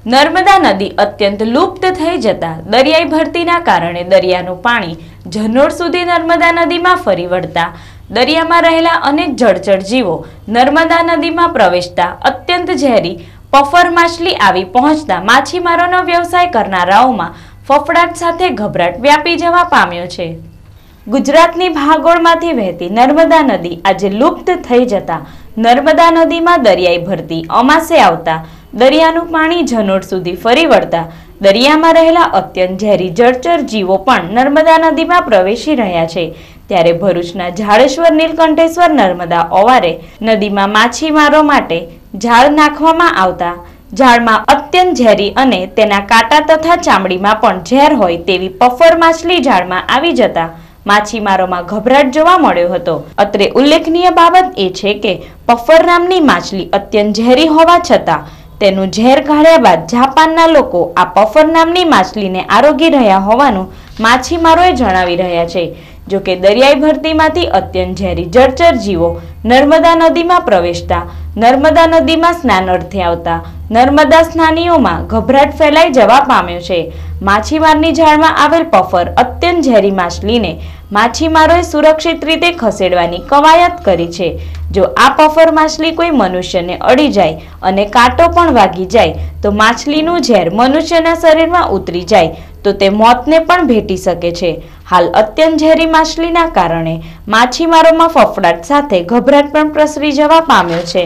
નર્મદા નદી અત્યંત લુપ્ત થઈ જતા દરિયાઈ ભરતીના કારણે દરિયાનું પાણી જનોડ સુધી નર્મદા નદીમાં ફરી વળતા દરિયામાં રહેલા અનેક જળચર જીવો નર્મદા નદીમાં પ્રવેશતા અત્યંત ઝેરી પફર માછલી આવી પહોંચતા માછીમારોનો વ્યવસાય કરનારાઓમાં ફફડાટ સાથે ગભરાટ વ્યાપી જવા પામ્યો છે। ગુજરાતની ભાગોળમાંથી વહેતી નર્મદા નદી આજે લુપ્ત થઈ જતા નર્મદા નદીમાં દરિયાઈ ભરતી અમાસે આવતા દરિયાનું પાણી જનોડ સુધી ફરી વળતા દરિયામાં રહેલા અત્યંત ઝેરી જળચર જીવો પણ નર્મદા નદીમાં પ્રવેશી રહ્યા છે। ત્યારે ભરૂચના ઝાડેશ્વર નીલકંઠેશ્વર નર્મદા ઓવારે નદીમાં માછીમારો માટે ઝાડ નાખવામાં આવતા ઝાડમાં અત્યંત ઝેરી અને તેના કાંટા તથા ચામડીમાં પણ ઝેર હોય તેવી પફર માછલી ઝાડમાં આવી જતા માછીમારોમાં ગભરાટ જોવા મળ્યો હતો। અત્રે ઉલ્લેખનીય બાબત એ છે કે પફર નામની માછલી અત્યંત ઝેરી હોવા છતાં તેનું ઝેર કાઢ્યા બાદ જાપાનના લોકો આ પફર નામની માછલીને આરોગી રહ્યા હોવાનું માછીમારોએ જણાવી રહ્યા છે। જો કે દરિયાઈ ભરતીમાંથી અત્યંત ઝેરી જળચર જીવો નર્મદા નદીમાં પ્રવેશતા નર્મદા નદીમાં સ્નાન અર્થે આવતા નર્મદા સ્નાનીઓમાં ગભરાટ ફેલાઈ જવા પામ્યો છે। માછીમારની જાળમાં આવેલ પફર અત્યંત ઝેરી માછલીને માછીમારોએ સુરક્ષિત રીતે ખસેડવાની કવાયત કરી છે। જો આ પફર માછલી કોઈ મનુષ્યને અડી જાય અને કાંટો પણ વાગી જાય તો માછલીનું ઝેર મનુષ્યના શરીરમાં ઉતરી જાય તો તે મોતને પણ ભેટી શકે છે। હાલ અત્યંત ઝેરી માછલીના કારણે માછીમારોમાં ફફડાટ સાથે ગભરાટ પણ પ્રસરી જવા પામ્યો છે।